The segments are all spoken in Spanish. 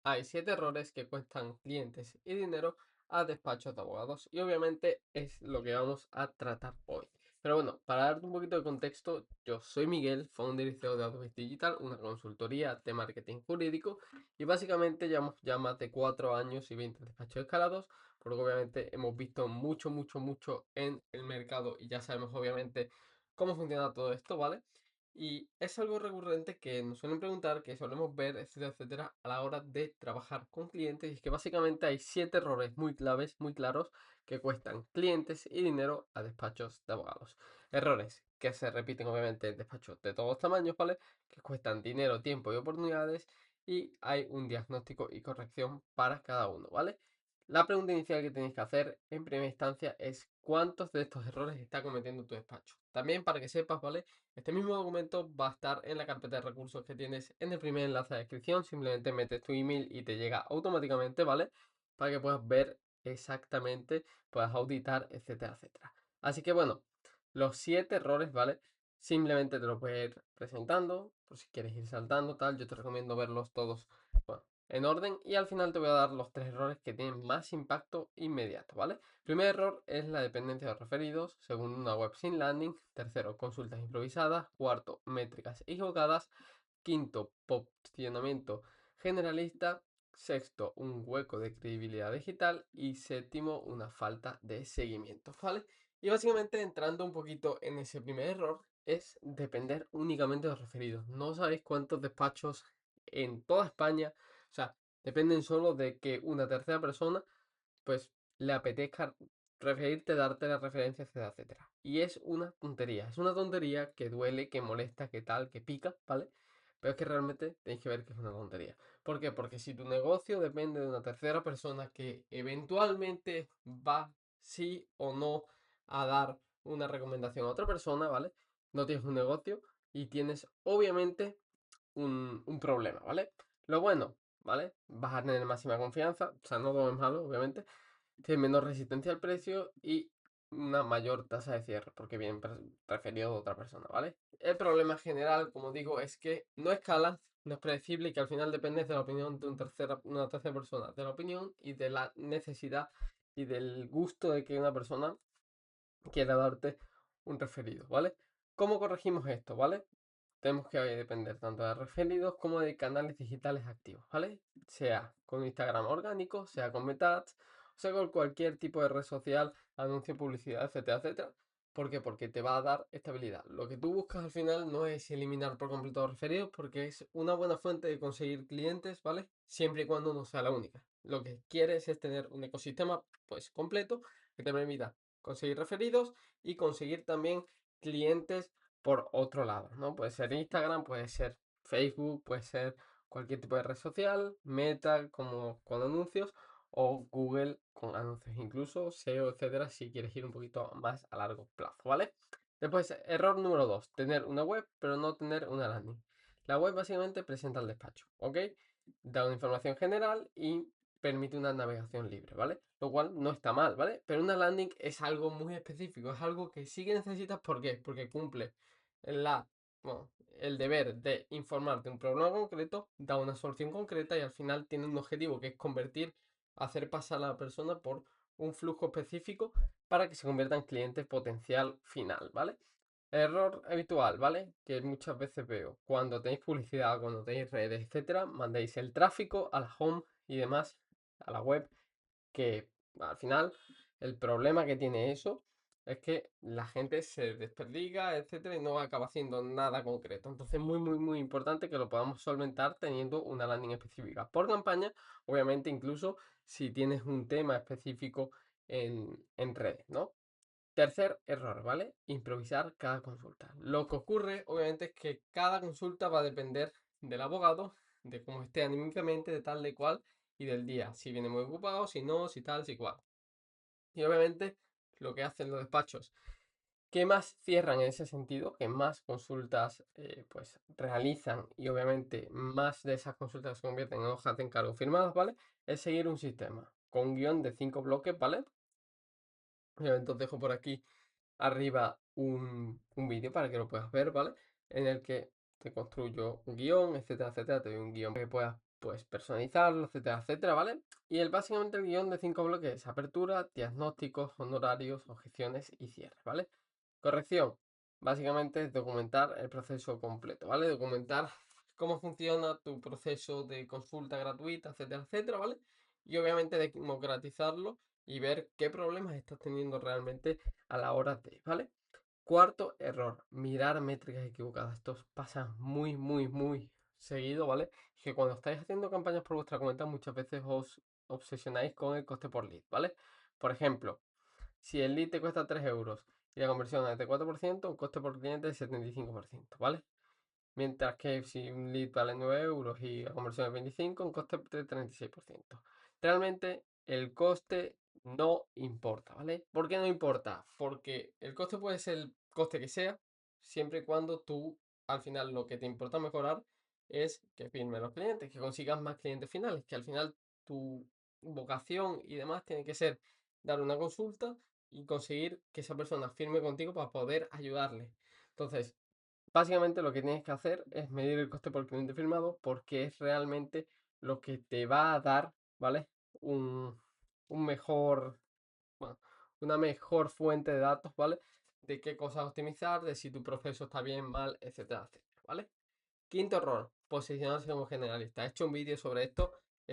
hay 7 errores que cuestan clientes y dinero a despachos de abogados y obviamente es lo que vamos a tratar hoy. Pero bueno, para darte un poquito de contexto, yo soy Miguel, founder y CEO de Autobis Digital, una consultoría de marketing jurídico y básicamente llevamos ya más de 4 años y 20 despachos escalados, porque obviamente hemos visto mucho en el mercado y ya sabemos obviamente cómo funciona todo esto, ¿vale? Y es algo recurrente que nos suelen preguntar, que solemos ver, etcétera, etcétera, a la hora de trabajar con clientes. Y es que básicamente hay 7 errores muy claves, muy claros, que cuestan clientes y dinero a despachos de abogados. Errores que se repiten obviamente en despachos de todos los tamaños, ¿vale? Que cuestan dinero, tiempo y oportunidades. Y hay un diagnóstico y corrección para cada uno, ¿vale? La pregunta inicial que tenéis que hacer en primera instancia es cuántos de estos errores está cometiendo tu despacho. También para que sepas, ¿vale? Este mismo documento va a estar en la carpeta de recursos que tienes en el primer enlace de descripción. Simplemente metes tu email y te llega automáticamente, ¿vale? Para que puedas ver exactamente, puedas auditar, etcétera, etcétera. Así que bueno, los 7 errores, ¿vale? Simplemente te los voy a ir presentando, por si quieres ir saltando, tal. Yo te recomiendo verlos todos, bueno, en orden y al final te voy a dar los 3 errores que tienen más impacto inmediato, ¿vale? Primer error es la dependencia de referidos. Segundo, una web sin landing. Tercero, consultas improvisadas. Cuarto, métricas equivocadas. Quinto, posicionamiento generalista. Sexto, un hueco de credibilidad digital. Y séptimo, una falta de seguimiento, ¿vale? Y básicamente entrando un poquito en ese primer error, es depender únicamente de los referidos. No sabéis cuántos despachos en toda España, o sea, dependen solo de que una tercera persona pues le apetezca referirte, darte la referencia, etcétera, etcétera. Y es una tontería que duele, que molesta, que tal, que pica, ¿vale? Pero es que realmente tenéis que ver que es una tontería. ¿Por qué? Porque si tu negocio depende de una tercera persona que eventualmente va sí o no a dar una recomendación a otra persona, ¿vale? No tienes un negocio y tienes obviamente un problema, ¿vale? Lo bueno, ¿vale? Vas a tener máxima confianza, o sea, no todo es malo, obviamente. Tienes menor resistencia al precio y una mayor tasa de cierre, porque viene referido de otra persona, ¿vale? El problema general, como digo, es que no escala, no es predecible y que al final depende de la opinión de una tercera persona, de la opinión y de la necesidad y del gusto de que una persona quiera darte un referido, ¿vale? ¿Cómo corregimos esto, ¿vale? Tenemos que depender tanto de referidos como de canales digitales activos, ¿vale? Sea con Instagram orgánico, sea con Meta Ads, o sea con cualquier tipo de red social, anuncio, publicidad, etcétera, etcétera. ¿Por qué? Porque te va a dar estabilidad. Lo que tú buscas al final no es eliminar por completo los referidos, porque es una buena fuente de conseguir clientes, ¿vale? Siempre y cuando no sea la única. Lo que quieres es tener un ecosistema, pues, completo que te permita conseguir referidos y conseguir también clientes por otro lado, ¿no? Puede ser Instagram, puede ser Facebook, puede ser cualquier tipo de red social, Meta como con anuncios o Google con anuncios, incluso SEO, etcétera, si quieres ir un poquito más a largo plazo, ¿vale? Después, error número 2, tener una web pero no tener una landing. La web básicamente presenta el despacho, ¿ok? Da una información general y permite una navegación libre, ¿vale? Lo cual no está mal, ¿vale? Pero una landing es algo muy específico, es algo que sí que necesitas, ¿por qué? Porque cumple la, bueno, el deber de informar de un problema concreto, da una solución concreta y al final tiene un objetivo que es convertir, hacer pasar a la persona por un flujo específico para que se convierta en cliente potencial final, ¿vale? Error habitual, ¿vale? Que muchas veces veo. Cuando tenéis publicidad, cuando tenéis redes, etcétera, mandéis el tráfico a la home y demás, a la web, que al final el problema que tiene eso es que la gente se desperdiga, etcétera, y no acaba haciendo nada concreto. Entonces, muy importante que lo podamos solventar teniendo una landing específica por campaña, obviamente, incluso si tienes un tema específico en redes, ¿no? Tercer error, ¿vale? Improvisar cada consulta. Lo que ocurre, obviamente, es que cada consulta va a depender del abogado, de cómo esté anímicamente, de tal, de cual, y del día. Si viene muy ocupado, si no, si tal, si cual. Y obviamente, lo que hacen los despachos que más cierran en ese sentido, que más consultas pues realizan y obviamente más de esas consultas se convierten en hojas de encargo firmadas, ¿vale? Es seguir un sistema con un guión de 5 bloques, ¿vale? Obviamente os dejo por aquí arriba un vídeo para que lo puedas ver, ¿vale? En el que te construyo un guión, etcétera, etcétera. Te doy un guión para que puedas pues personalizarlo, etcétera, etcétera, ¿vale? Y básicamente el guión de 5 bloques es apertura, diagnósticos, honorarios, objeciones y cierre, ¿vale? Corrección, básicamente es documentar el proceso completo, ¿vale? Documentar cómo funciona tu proceso de consulta gratuita, etcétera, etcétera, ¿vale? Y obviamente democratizarlo y ver qué problemas estás teniendo realmente a la hora de, ¿vale? Cuarto error, mirar métricas equivocadas. Esto pasa muy, muy, muy seguido, ¿vale? Que cuando estáis haciendo campañas por vuestra cuenta, muchas veces os obsesionáis con el coste por lead, ¿vale? Por ejemplo, si el lead te cuesta 3 euros y la conversión es de 4%, el coste por cliente es 75%, ¿vale? Mientras que si un lead vale 9 euros y la conversión es 25, un coste de 36%. Realmente el coste no importa, ¿vale? ¿Por qué no importa? Porque el coste puede ser el coste que sea, siempre y cuando tú, al final, lo que te importa mejorar es que firmen los clientes, que consigas más clientes finales, que al final tu vocación y demás tiene que ser dar una consulta y conseguir que esa persona firme contigo para poder ayudarle. Entonces, básicamente lo que tienes que hacer es medir el coste por cliente firmado porque es realmente lo que te va a dar, ¿vale? Un mejor, bueno, una mejor fuente de datos, ¿vale? De qué cosas optimizar, de si tu proceso está bien, mal, etcétera, etcétera, ¿vale? Quinto error, posicionarse como generalista. He hecho un vídeo sobre esto,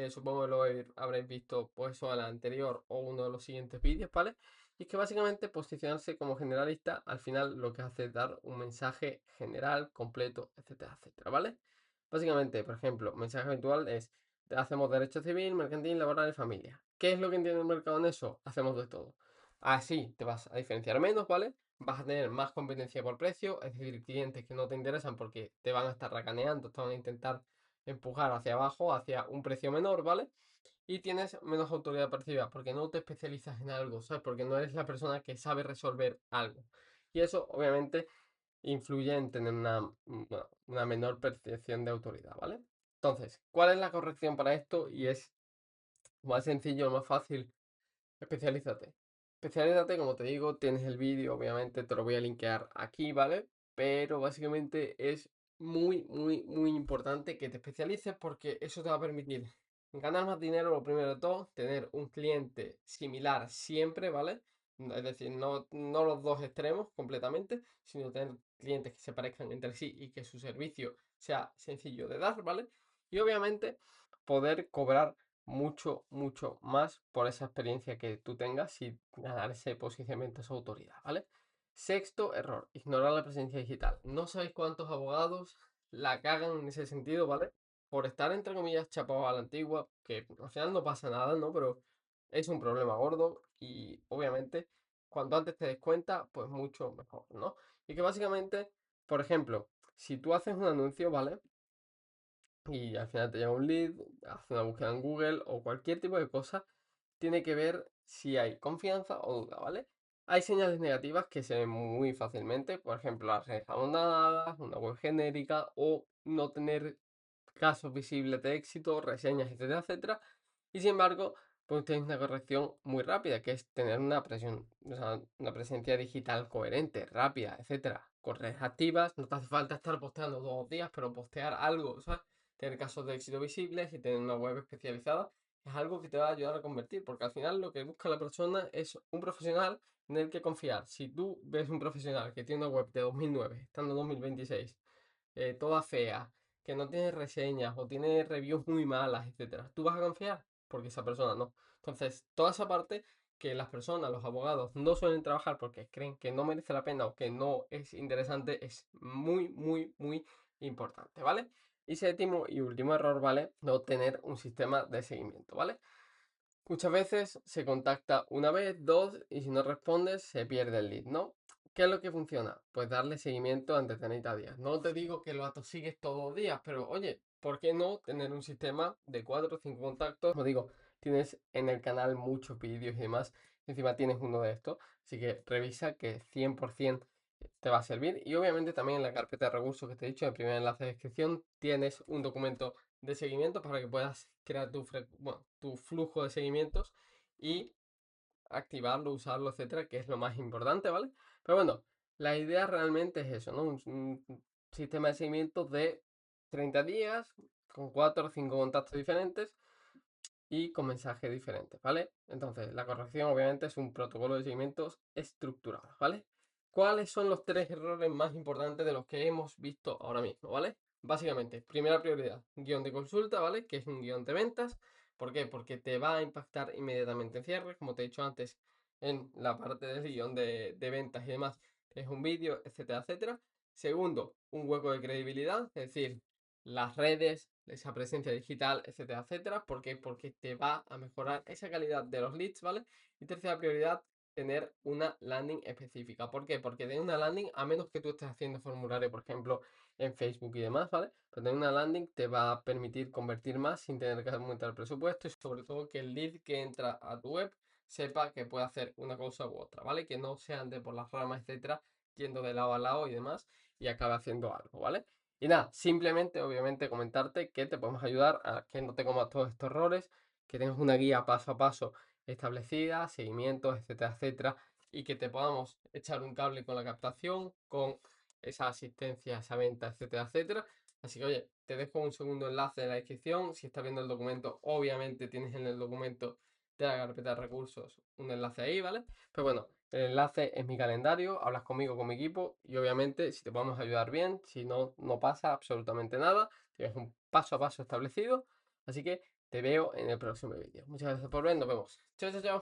supongo que lo habréis visto pues o en el anterior o uno de los siguientes vídeos, ¿vale? Y es que básicamente posicionarse como generalista al final lo que hace es dar un mensaje general, completo, etcétera, etcétera, ¿vale? Básicamente, por ejemplo, mensaje habitual es hacemos derecho civil, mercantil, laboral y familia. ¿Qué es lo que entiende el mercado en eso? Hacemos de todo. Así te vas a diferenciar menos, ¿vale? Vas a tener más competencia por precio, es decir, clientes que no te interesan porque te van a estar racaneando, te van a intentar empujar hacia abajo, hacia un precio menor, ¿vale? Y tienes menos autoridad percibida porque no te especializas en algo, ¿sabes? Porque no eres la persona que sabe resolver algo. Y eso, obviamente, influye en tener una menor percepción de autoridad, ¿vale? Entonces, ¿cuál es la corrección para esto? Y es más sencillo, más fácil. Especialízate. Especialízate, como te digo, tienes el vídeo, obviamente te lo voy a linkear aquí, ¿vale? Pero básicamente es muy, muy, muy importante que te especialices porque eso te va a permitir ganar más dinero, lo primero de todo, tener un cliente similar siempre, ¿vale? Es decir, no los dos extremos completamente, sino tener clientes que se parezcan entre sí y que su servicio sea sencillo de dar, ¿vale? Y obviamente poder cobrar mucho, mucho más por esa experiencia que tú tengas y ganar ese posicionamiento, esa autoridad, ¿vale? Sexto error, ignorar la presencia digital. No sabéis cuántos abogados la cagan en ese sentido, ¿vale? Por estar, entre comillas, chapados a la antigua, que al final no pasa nada, ¿no? Pero es un problema gordo y obviamente cuanto antes te des cuenta, pues mucho mejor, ¿no? Y que básicamente, por ejemplo, si tú haces un anuncio, ¿vale? Y al final te llega un lead, hace una búsqueda en Google o cualquier tipo de cosa, tiene que ver si hay confianza o duda, ¿vale? Hay señales negativas que se ven muy fácilmente, por ejemplo, las redes abandonadas, una web genérica o no tener casos visibles de éxito, reseñas, etcétera, etcétera. Y sin embargo, pues tenéis una corrección muy rápida, que es tener una presión, o sea, una presencia digital coherente, rápida, etcétera. Con redes activas, no te hace falta estar posteando todos los días, pero postear algo, ¿sabes? Tener casos de éxito visibles y tener una web especializada es algo que te va a ayudar a convertir, porque al final lo que busca la persona es un profesional en el que confiar. Si tú ves un profesional que tiene una web de 2009, estando en 2026, toda fea, que no tiene reseñas o tiene reviews muy malas, etcétera, ¿tú vas a confiar? Porque esa persona no. Entonces, toda esa parte que las personas, los abogados, no suelen trabajar porque creen que no merece la pena o que no es interesante, es muy, muy, muy importante, ¿vale? Y séptimo y último error, ¿vale? No tener un sistema de seguimiento, ¿vale? Muchas veces se contacta una vez, dos, y si no respondes, se pierde el lead, ¿no? ¿Qué es lo que funciona? Pues darle seguimiento antes de 30 días. No te digo que lo atosigues todos los días, pero oye, ¿por qué no tener un sistema de 4 o 5 contactos? Como digo, tienes en el canal muchos vídeos y demás. Encima tienes uno de estos, así que revisa que 100% te va a servir. Y obviamente también en la carpeta de recursos que te he dicho, en el primer enlace de descripción, tienes un documento de seguimiento para que puedas crear bueno, tu flujo de seguimientos y activarlo, usarlo, etcétera, que es lo más importante, ¿vale? Pero bueno, la idea realmente es eso, ¿no? Un sistema de seguimiento de 30 días con 4 o 5 contactos diferentes y con mensajes diferentes, ¿vale? Entonces, la corrección obviamente es un protocolo de seguimientos estructurado, ¿vale? ¿Cuáles son los 3 errores más importantes de los que hemos visto ahora mismo, ¿vale? Básicamente, primera prioridad, guión de consulta, ¿vale? Que es un guión de ventas. ¿Por qué? Porque te va a impactar inmediatamente en cierre, como te he dicho antes, en la parte del guión de ventas y demás, es un vídeo, etcétera, etcétera. Segundo, un hueco de credibilidad, es decir, las redes, esa presencia digital, etcétera, etcétera. ¿Por qué? Porque te va a mejorar esa calidad de los leads, ¿vale? Y tercera prioridad, tener una landing específica. ¿Por qué? Porque tener una landing, a menos que tú estés haciendo formulario, por ejemplo, en Facebook y demás, ¿vale? Pero tener una landing te va a permitir convertir más sin tener que aumentar el presupuesto y sobre todo que el lead que entra a tu web sepa que puede hacer una cosa u otra, ¿vale? Que no se ande por las ramas, etcétera, yendo de lado a lado y demás y acabe haciendo algo, ¿vale? Y nada, simplemente, obviamente, comentarte que te podemos ayudar a que no te comas todos estos errores, que tengas una guía paso a paso establecida, seguimientos, etcétera, etcétera, y que te podamos echar un cable con la captación, con esa asistencia, esa venta, etcétera, etcétera. Así que, oye, te dejo un segundo enlace en la descripción. Si estás viendo el documento, obviamente tienes en el documento de la carpeta de recursos un enlace ahí, ¿vale? Pero bueno, el enlace es mi calendario, hablas conmigo, con mi equipo y obviamente si te podemos ayudar bien, si no, no pasa absolutamente nada, tienes un paso a paso establecido, así que te veo en el próximo vídeo. Muchas gracias por ver, nos vemos. Chao, chao, chao.